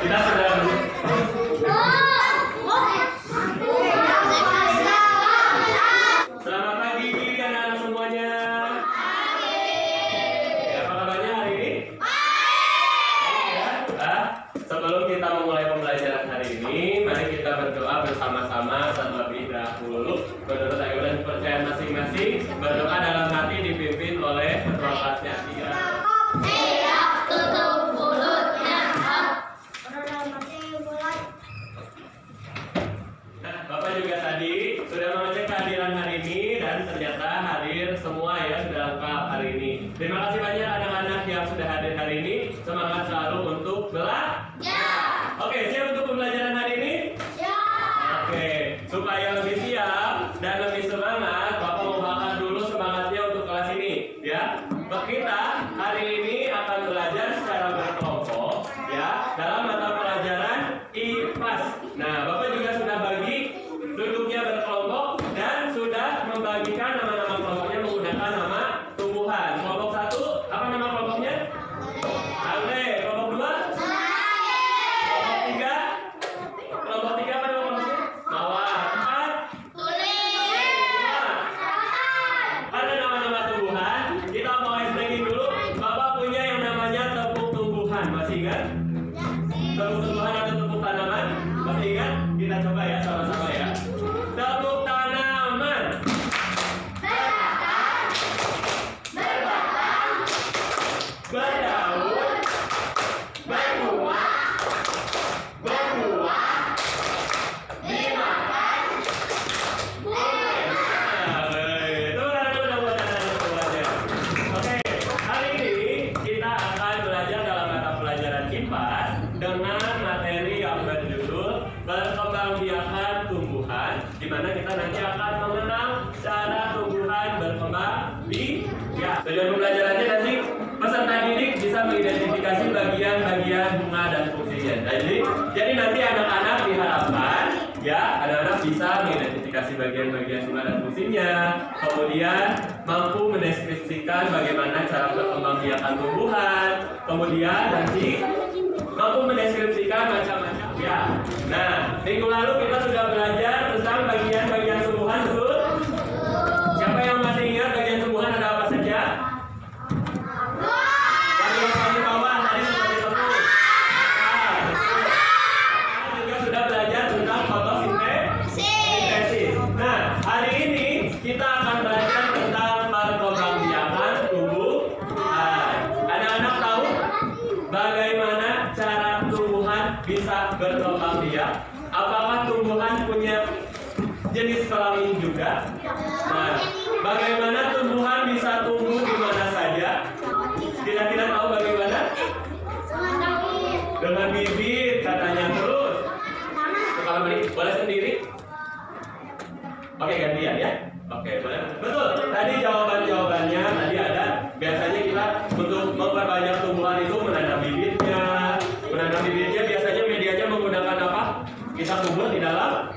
Kita sudah selamat pagi anak-anak semuanya. Ya, apa kabarnya hari ini? Ya. Sebelum kita memulai pembelajaran hari ini, mari kita berdoa bersama-sama terlebih dahulu. Menurut agama dan kepercayaan masing-masing, berdoa dalam hati dipimpin oleh ketua kelasnya. Bapak juga tadi sudah mengecek kehadiran hari ini dan ternyata hadir semua ya, sudah lengkap hari ini. Terima kasih banyak anak-anak yang sudah hadir hari ini. Semangat selalu untuk belajar. Oke, siap untuk pembelajaran hari ini? Ya. Oke, supaya lebih siap dan lebih semangat, Bapak mau bakar dulu semangatnya untuk kelas ini ya. Kita hari ini akan belajar secara berkelompok ya dalam mata pelajaran IPAS. Nah, Bapak juga sudah bagi duduknya berkelompok dan sudah membagikan nama-nama kelompoknya menggunakan nama tumbuhan. Kelompok 1, apa nama kelompoknya? Anggrek. Kelompok 2? Kelompok 3? Kelompok 3 apa nama kelompoknya? Mawar. 4? Tulis. Ada nama-nama tumbuhan. Kita mau explaining dulu. Bapak punya yang namanya tepung tumbuhan. Masih ingat? Tepung tumbuhan atau tepung tanaman? Masih ingat? Kita coba ya sama-sama ya. Tepung tanaman. Berdaun, berbuah, dimakan. Oke, hari ini kita akan belajar dalam mata pelajaran IPAS dengan materi yang berjudul perkembangbiakan tumbuhan, di mana kita nanti akan mengenal cara tumbuhan berkembang biak. Tujuan pembelajarannya nanti peserta didik bisa mengidentifikasi bagian-bagian bunga dan fungsinya. Jadi nanti anak-anak diharapkan ya, anak-anak bisa mengidentifikasi bagian-bagian bunga dan fungsinya, kemudian mampu mendeskripsikan bagaimana cara perkembangbiakan tumbuhan, kemudian nanti mampu mendeskripsikan macam-macam ya. Nah, minggu lalu kita sudah belajar tentang bagian-bagian tumbuhan, betul? Siapa yang masih ingat bagian tumbuhan ada apa saja? Bagian bawah tadi seperti tepung. Kita juga sudah belajar tentang fotosintesis. Nah, hari ini kita akan belajar tentang perkembangbiakan tumbuhan. Anak-anak tahu bagaimana cara tumbuhan bisa berkembang biak? Apakah tumbuhan punya jenis kelamin juga? Nah, bagaimana tumbuhan bisa tumbuh di mana saja? Kira-kira tahu bagaimana? Dengan bibit katanya. Terus kalau boleh sendiri? Oke, gantian ya. Oke, boleh. Betul. Tadi jawabannya tadi ada. Biasanya kita untuk memperbanyak tumbuhan itu menanam bibitnya. Menanam bibitnya biasanya medianya menggunakan apa? Kita kubur di dalam.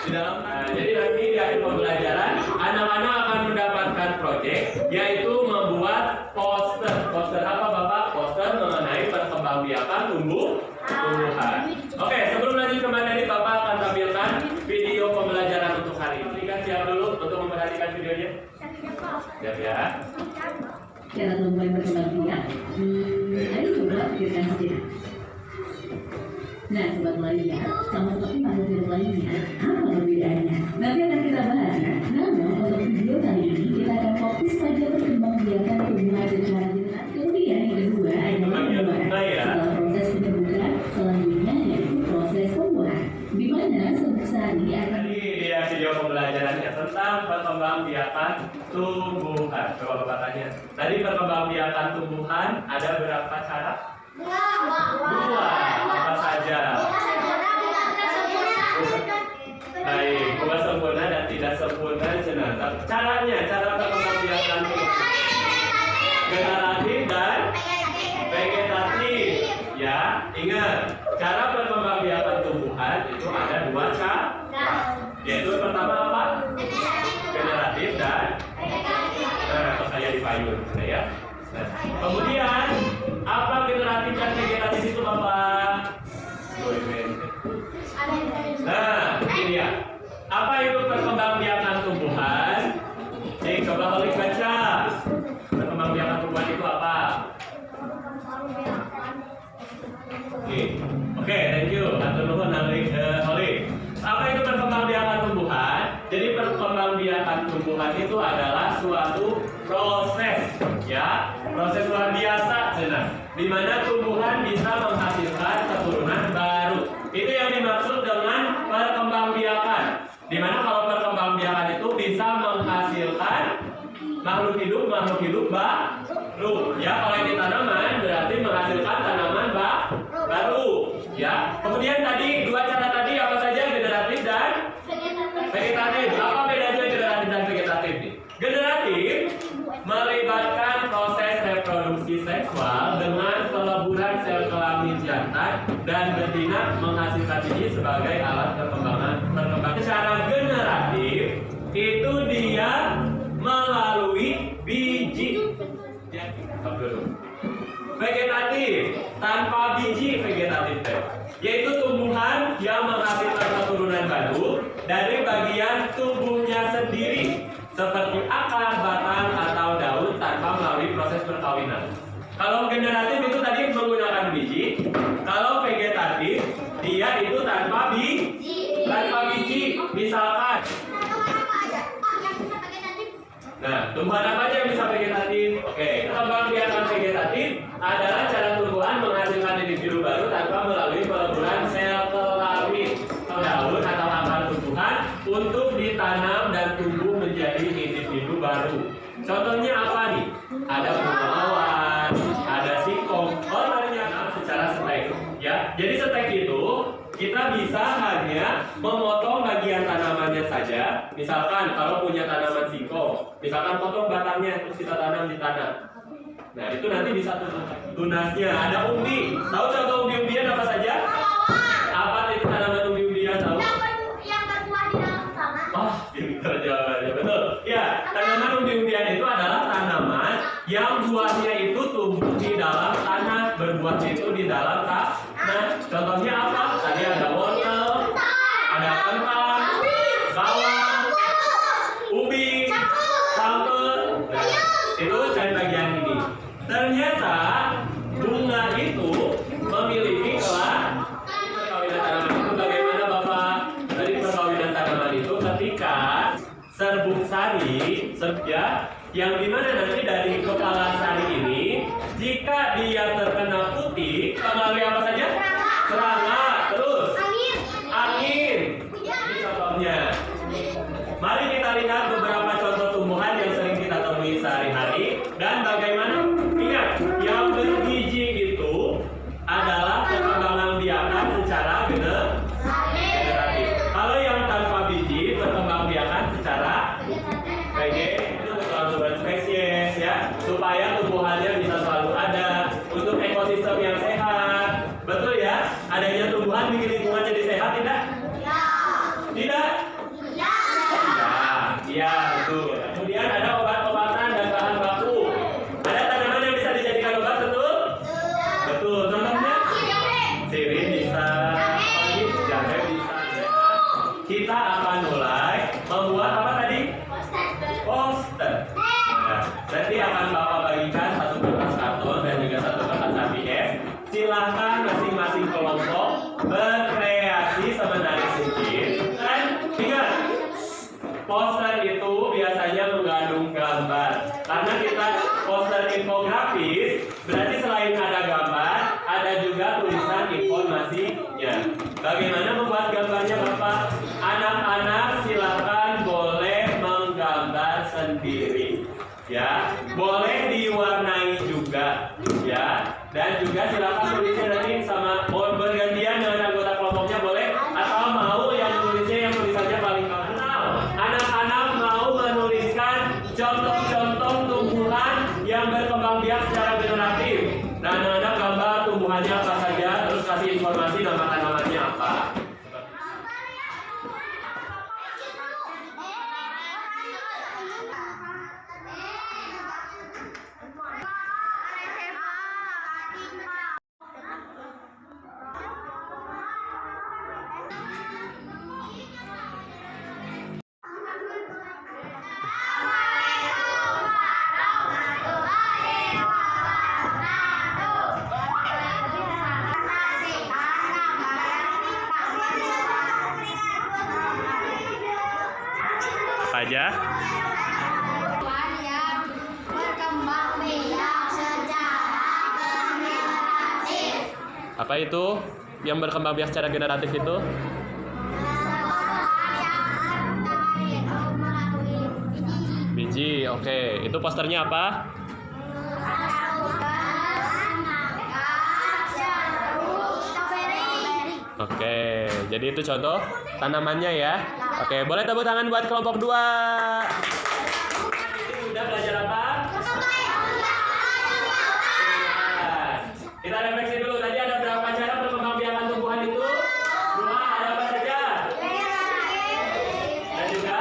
Nah, jadi nanti di akhir pembelajaran anak-anak akan mendapatkan proyek, yaitu membuat poster. Poster apa Bapak? Poster mengenai perkembangbiakan tumbuhan. Oke, sebelum lanjut ke materi, Bapak akan tampilkan video pembelajaran untuk hari ini. Kan siap dulu untuk memperhatikan videonya? Siap ya. Cara memulai berkembang biak. Ayo coba pikirkan sejenak. Nah, sobat lainnya, sama seperti makhluk hidup lainnya, apa perbedaannya? Nanti akan kita bahas ya. Namun untuk video kali ini kita akan fokus pada perkembangbiakan tumbuhan secara general. Kemudian yang kedua adalah penyebaran. Setelah proses penyebaran, selanjutnya yaitu proses pembuahan. Di mana sehari akan dia video pembelajarannya tentang perkembangbiakan tumbuhan. Coba Bapak tanya. Tadi perkembangbiakan tumbuhan ada berapa cara? Dua. Apa saja? Baik, dua sempurna dan tidak sempurna jenazah. Caranya, cara perkembangbiakan tumbuhan generatif dan vegetatif. Ya, ingat, cara perkembangbiakan tumbuhan itu ada dua cara. Yaitu pertama apa? Generatif dan saya dipayun, ya. Kemudian apa generatif dan vegetatif itu Bapak? Nah, ini dia. Apa itu perkembangbiakan tumbuhan? Coba Holik baca. Perkembangbiakan tumbuhan itu apa? Oke, thank you. Atur nuhun Holik. Apa itu perkembangbiakan tumbuhan? Jadi perkembangbiakan tumbuhan itu adalah suatu proses, ya, proses luar biasa, di mana tumbuhan bisa menghasilkan keturunan baru. Itu yang dimaksud dengan perkembangbiakan. Di mana kalau perkembangbiakan itu bisa menghasilkan makhluk hidup baru. Ya, kalau ini tanaman berarti menghasilkan tanaman baru. Ya. Kemudian tadi dua cara tadi apa saja, generatif dan vegetatif. Apa bedanya generatif dan vegetatif? Generatif melibatkan proses reproduksi seksual dengan peleburan sel kelamin jantan dan betina menghasilkan biji sebagai alat perkembangan. Secara generatif itu dia melalui biji. Vegetatif tanpa biji vegetatif, yaitu tumbuhan yang menghasilkan keturunan baru dari bagian tubuhnya sendiri, seperti akar, batang, atau daun tanpa melalui proses perkawinan. Kalau generatif itu tadi menggunakan biji, kalau vegetatif dia itu tanpa biji. Misalkan, nah, tumbuhan apa aja yang bisa vegetatif? Oke, perkembangbiakan vegetatif adalah cara tumbuhan menghasilkan individu baru tanpa melalui peleburan sel kelamin atau daun atau akar tumbuhan untuk ditanam dan tumbuh menjadi individu baru. Contohnya apa nih? Ada bunga mawar, ada singkong. Oh, ternyata secara stek, ya. Jadi stek itu kita bisa hanya memotong bagian tanamannya saja. Misalkan kalau punya tanaman singkong, misalkan potong batangnya terus kita tanam di tanah. Nah, itu nanti bisa tunasnya. Ada umbi. Tahu contoh umbi-umbian apa saja? Apa itu tanaman umbi-umbian? Tahu? Yang berbuah di dalam tanah. Oh, pintar jawabannya. Betul. Ya, tanaman umbi-umbian itu adalah tanaman yang buahnya itu tumbuh di dalam tanah, berbuahnya itu di dalam tanah. Contohnya apa? Tadi ada wortel, ada kentang, bawang, ubi, sangkut. Itu dari bagian ini. Ternyata bunga itu memiliki kelas. Perkawinan tanaman itu bagaimana, Bapak? Dari perkawinan tanaman itu ketika serbuk sari, ya, yang dimana nanti dari kepala sari ini, jika dia terkena putih, melalui apa saja? Serangga, terus angin. Ini contohnya. Mari kita lihat beberapa contoh tumbuhan yang sering kita temui sehari-hari dan bagaimana. Ingat, yang berbiji itu adalah perkembangbiakan secara generatif. Kalau yang tanpa biji perkembangbiakan secara vegetatif, spesies, ya, supaya tumbuhannya bisa selalu ada untuk ekosistem yang sehat. Betul ya? Adanya tumbuhan bikin lingkungan jadi sehat tidak? Tidak? Iya, betul. Kemudian ada obat-obatan dan bahan baku. Ada tanaman yang bisa dijadikan obat, betul? Betul. Contohnya? Sirih bisa, jahe bisa. Kita akan mulai membuat apa tadi? Poster. Nah, nanti akan Bapak bagikan satu kertas karton dan juga satu kertas ABS. Silahkan masing-masing kelompok berkreasi semenarik mungkin. Dan ingat, poster itu biasanya mengandung gambar. Karena kita poster infografis, berarti selain ada gambar, ada juga tulisan informasinya. Bagaimana membuat gambarnya, Bapak? Anak-anak silakan boleh menggambar sendiri, ya. Boleh diwarnai juga, ya. Dan juga silakan tulisnya nanti sama bergantian dengan anggota kelompoknya, boleh, atau mau yang tulisnya yang tulisannya paling kenal. Anak-anak mau menuliskan contoh-contoh tumbuhan yang berkembang biak secara generatif. Dan anak-anak gambar tumbuhannya apa saja, terus kasih informasi nama tanamannya apa. aja? Yang berkembang biak secara generatif. Apa itu yang berkembang biak secara generatif itu? Biji, oke. Itu posternya apa? Oke, jadi itu contoh tanamannya ya. Oke, boleh tepuk tangan buat kelompok 2. Sudah belajar apa? Kita refleksi dulu. Tadi ada berapa cara perkembangbiakan tumbuhan itu? 2, ada apa saja? Dan juga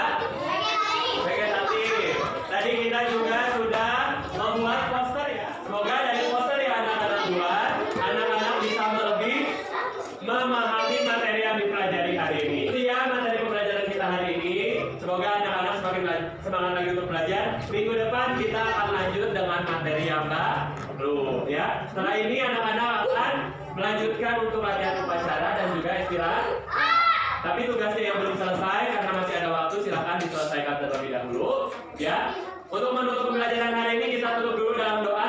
vegetatif. Tadi kita juga sudah membuat poster ya. Semoga dari poster yang anak-anak buat, anak-anak bisa lebih memahami materi yang dipelajari hari ini. Itu ya materi pembelajaran kita hari ini. Semoga anak-anak semakin semangat lagi untuk belajar. Minggu depan kita akan lanjut dengan materi yang baru ya. Setelah ini anak-anak akan melanjutkan untuk latihan upacara dan juga istirahat. Tapi tugasnya yang belum selesai karena masih ada waktu, silakan diselesaikan terlebih dahulu ya. Untuk menutup pembelajaran hari ini kita tutup dulu dalam doa.